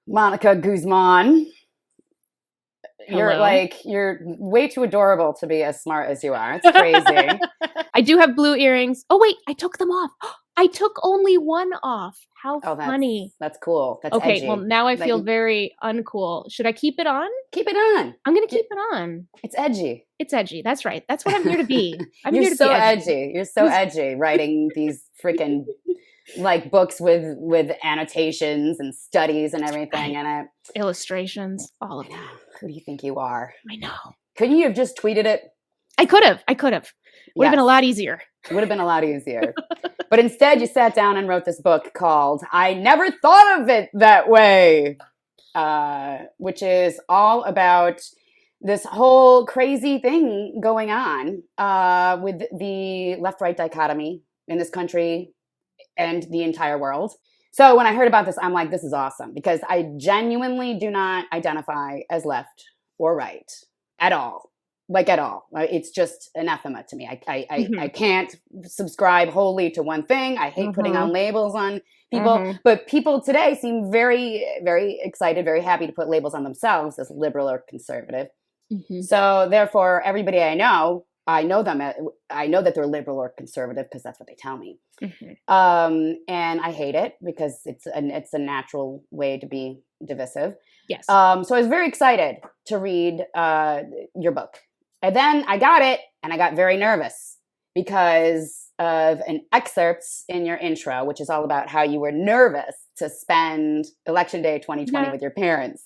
Monica Guzman. Hello. You're way too adorable to be as smart as you are. It's crazy. I do have blue earrings. Oh, wait, I took them off. I took only one off. How Oh, funny. that's cool. That's Okay, edgy. well, now I feel very uncool. Should I keep it on? Keep it on. I'm going to keep it on. It's edgy. It's edgy. That's right. That's what I'm here to be. You're here to so be edgy. edgy. You're so edgy writing these freaking books with annotations and studies and everything in it. Illustrations, all of that. Who do you think you are? I know. Couldn't you have just tweeted it? I could have. Would have been a lot easier. Would have been a lot easier. But instead, you sat down and wrote this book called I Never Thought of It That Way, which is all about this whole crazy thing going on with the left-right dichotomy in this country and the entire world. So when I heard about this, I'm like, this is awesome, because I genuinely do not identify as left or right at all. At all. It's just anathema to me. I can't subscribe wholly to one thing. I hate putting on labels on people. But people today seem very, very excited, very happy to put labels on themselves as liberal or conservative. So therefore, everybody I know them. I know that they're liberal or conservative because that's what they tell me. And I hate it because it's a natural way to be divisive. Yes. So I was very excited to read your book. And then I got it, and I got very nervous because of an excerpt in your intro, which is all about how you were nervous to spend Election Day 2020 with your parents.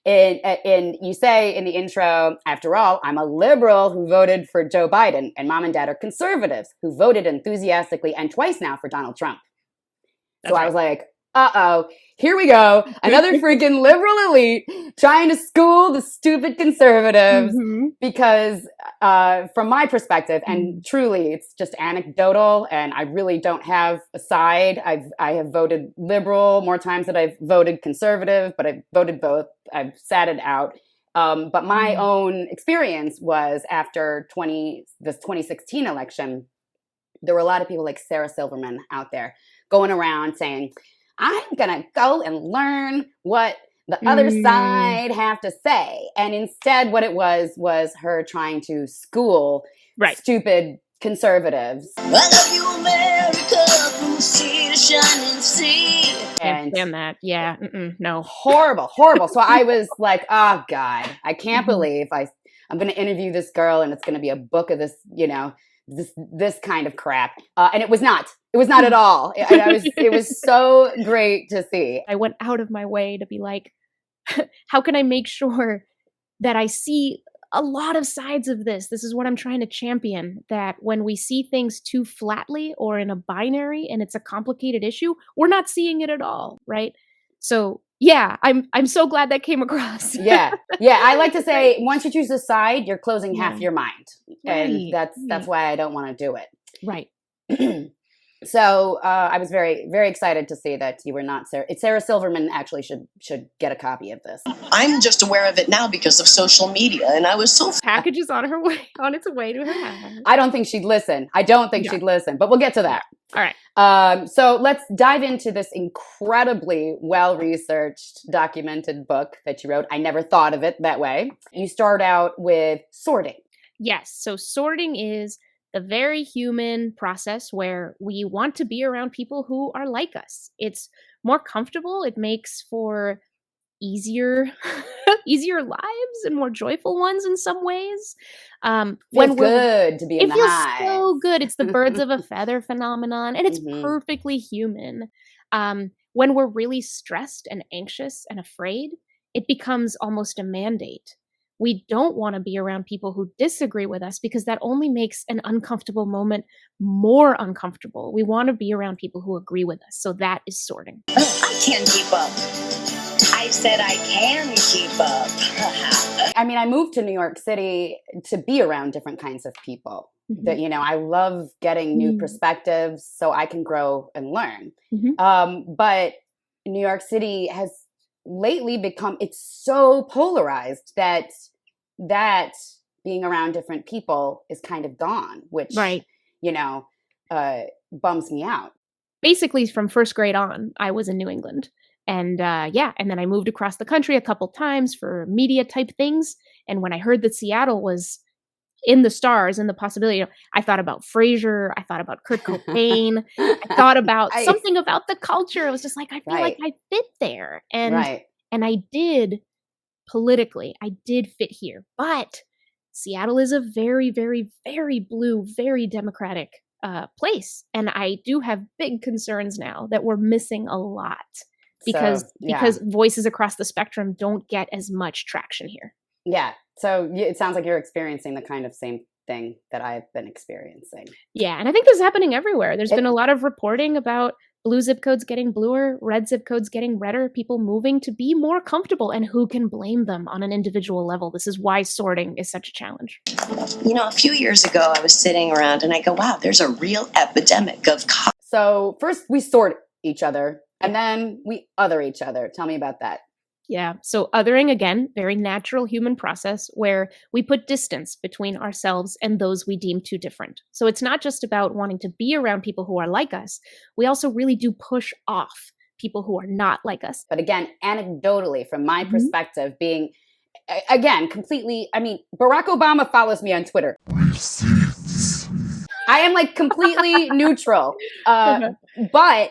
And you say in the intro, after all, I'm a liberal who voted for Joe Biden, and mom and dad are conservatives who voted enthusiastically and twice now for Donald Trump. So I was like, uh-oh, here we go. Another freaking liberal elite trying to school the stupid conservatives because from my perspective, and truly it's just anecdotal and I really don't have a side. I have voted liberal more times than I've voted conservative, but I've voted both. I've sat it out. But my own experience was after this 2016 election, there were a lot of people like Sarah Silverman out there going around saying, I'm going to go and learn what the other side have to say. And instead, what it was her trying to school stupid conservatives. I love you, America, from the sea to shining sea. Can't stand that. Yeah. No. Horrible. So I was like, oh, God, I can't believe I'm going to interview this girl and it's going to be a book of this, this kind of crap. And it was not. It was not at all. It was so great to see. I went out of my way to be like, how can I make sure that I see a lot of sides of this? This is what I'm trying to champion, that when we see things too flatly or in a binary and it's a complicated issue, we're not seeing it at all, right? So yeah, I'm so glad that came across. Yeah. I like to say, once you choose a side, you're closing half your mind. And that's why I don't want to do it. Right. So I was very, very excited to see that you were not Sarah. Sarah Silverman actually should get a copy of this. I'm just aware of it now because of social media, and I was so package is on its way to her house. I don't think she'd listen. She'd listen, but we'll get to that. All right. So let's dive into this incredibly well-researched, documented book that you wrote. I never thought of it that way. You start out with sorting. Yes. So sorting is the very human process where we want to be around people who are like us. It's more comfortable. It makes for easier lives and more joyful ones in some ways. Feels good to be in the hive. It feels so good. It's the birds of a feather phenomenon, and it's perfectly human. When we're really stressed and anxious and afraid, it becomes almost a mandate. We don't want to be around people who disagree with us because that only makes an uncomfortable moment more uncomfortable. We want to be around people who agree with us. So that is sorting. I can't keep up. I said I can keep up. I mean, I moved to New York City to be around different kinds of people. That, I love getting new perspectives so I can grow and learn. But New York City has lately become, it's so polarized that being around different people is kind of gone, which, bums me out. basically from first grade on, I was in New England. And and then I moved across the country a couple times for media type things. And when I heard that Seattle was in the stars and the possibility, I thought about Frasier, I thought about Kurt Cobain, I thought about Nice. something about the culture. It was just like, I feel like I fit there. And I did politically, I did fit here. But Seattle is a very, very, very blue, very democratic place. And I do have big concerns now that we're missing a lot because voices across the spectrum don't get as much traction here. Yeah. So it sounds like you're experiencing the kind of same thing that I've been experiencing. Yeah. And I think this is happening everywhere. There's been a lot of reporting about blue zip codes getting bluer, red zip codes getting redder, people moving to be more comfortable. And who can blame them on an individual level? This is why sorting is such a challenge. A few years ago, I was sitting around and I go, wow, there's a real epidemic of So first we sort each other and then we other each other. Tell me about that. Yeah. So othering, again, very natural human process where we put distance between ourselves and those we deem too different. So it's not just about wanting to be around people who are like us. We also really do push off people who are not like us. But again, anecdotally, from my perspective, being, again, completely, I mean, Barack Obama follows me on Twitter. I am like completely neutral. But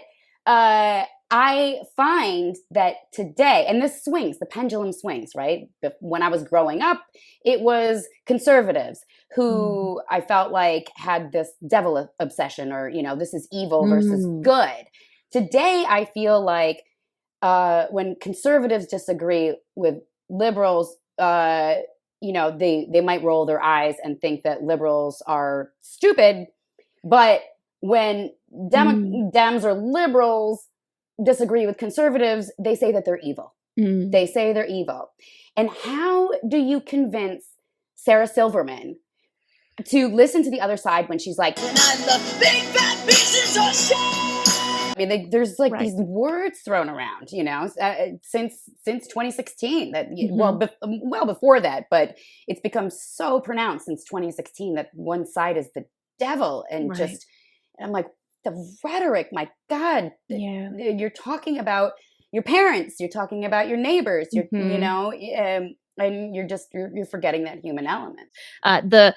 I find that today, and this swings, the pendulum swings, right? When I was growing up, it was conservatives who I felt like had this devil obsession or, this is evil versus good. Today, I feel like when conservatives disagree with liberals, they might roll their eyes and think that liberals are stupid. But when Dems or liberals disagree with conservatives, they say that they're evil. They say they're evil. And how do you convince Sarah Silverman to listen to the other side when she's like, and I'm the big fat pieces of shit? I mean, there's like these words thrown around, since 2016 that, well before that, but it's become so pronounced since 2016 that one side is the devil and and I'm like, the rhetoric, my God, you're talking about your parents, you're talking about your neighbors, and you're forgetting that human element. The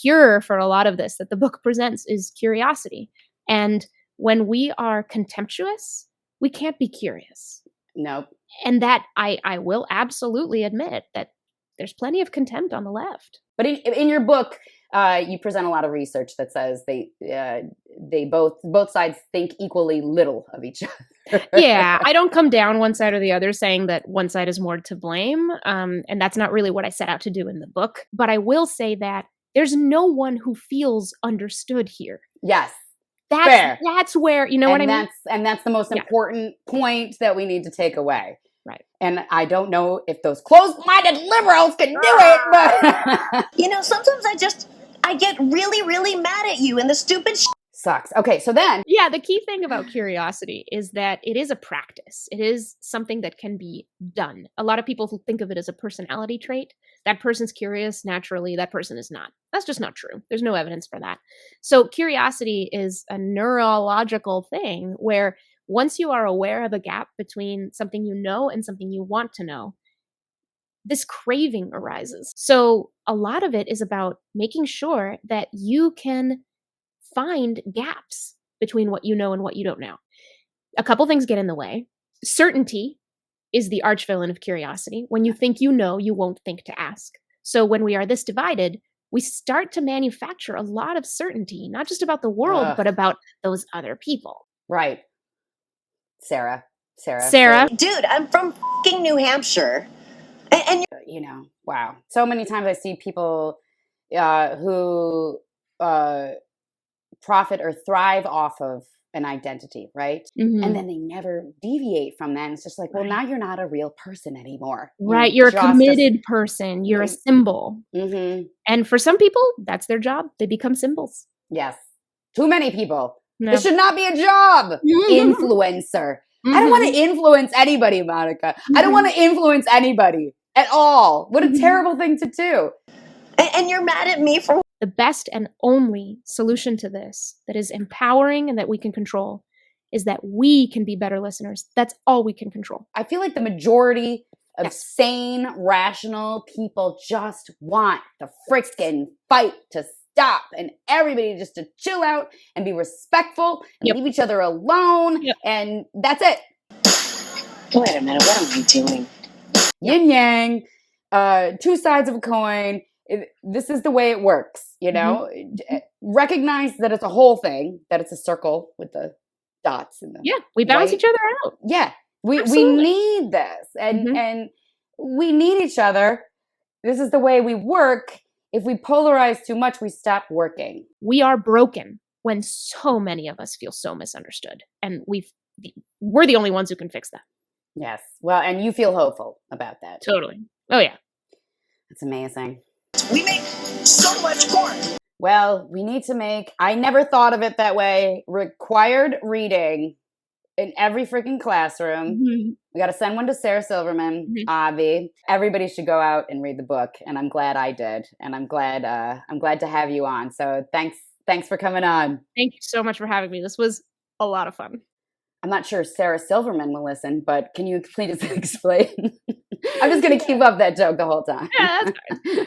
cure for a lot of this that the book presents is curiosity. And when we are contemptuous, we can't be curious. Nope. And that I will absolutely admit that there's plenty of contempt on the left. But in your book, you present a lot of research that says they both sides think equally little of each other. Yeah, I don't come down one side or the other saying that one side is more to blame, and that's not really what I set out to do in the book. But I will say that there's no one who feels understood here. Yes, that's where what I mean. And that's the most important point that we need to take away. Right. And I don't know if those closed-minded liberals can do it, but sometimes I get really, really mad at you and the stupid sucks. Okay, so then. Yeah, the key thing about curiosity is that it is a practice. It is something that can be done. A lot of people who think of it as a personality trait. That person's curious naturally, that person is not. That's just not true. There's no evidence for that. So curiosity is a neurological thing where once you are aware of a gap between something you know and something you want to know, this craving arises. So a lot of it is about making sure that you can find gaps between what you know and what you don't know. A couple things get in the way. Certainty is the arch villain of curiosity. When you think you know, you won't think to ask. So when we are this divided, we start to manufacture a lot of certainty, not just about the world, but about those other people. Right. Sarah. Dude, I'm from fucking New Hampshire. And wow. So many times I see people who profit or thrive off of an identity, right? And then they never deviate from that. And it's just like, well, now you're not a real person anymore. Right. You're a committed person. You're a symbol. And for some people, that's their job. They become symbols. Yes. Too many people. No. This should not be a job. Influencer. I don't want to influence anybody, Monica. I don't want to influence anybody at all. What a terrible thing to do. And you're mad at me for... The best and only solution to this that is empowering and that we can control is that we can be better listeners. That's all we can control. I feel like the majority of Yes. sane, rational people just want the freaking fight to stop and everybody just to chill out and be respectful and Yep. leave each other alone. Yep. And that's it. Wait a minute, what am I doing? Yin yang, two sides of a coin. This is the way it works, you know? Recognize that it's a whole thing, that it's a circle with the dots and the Yeah, we balance white. each other out. Yeah, we Absolutely. need this, and we need each other. This is the way we work. If we polarize too much, we stop working. We are broken when so many of us feel so misunderstood, and we're the only ones who can fix that. Yes. Well, and you feel hopeful about that. Totally. Oh yeah. That's amazing. We make so much corn. Well, we need to make, I never thought of it that way, required reading in every freaking classroom. We got to send one to Sarah Silverman, Avi. Everybody should go out and read the book, and I'm glad I did, and I'm glad to have you on. So thanks for coming on. Thank you so much for having me. This was a lot of fun. I'm not sure Sarah Silverman will listen, but can you please explain? I'm just going to keep up that joke the whole time. Yeah, that's fine.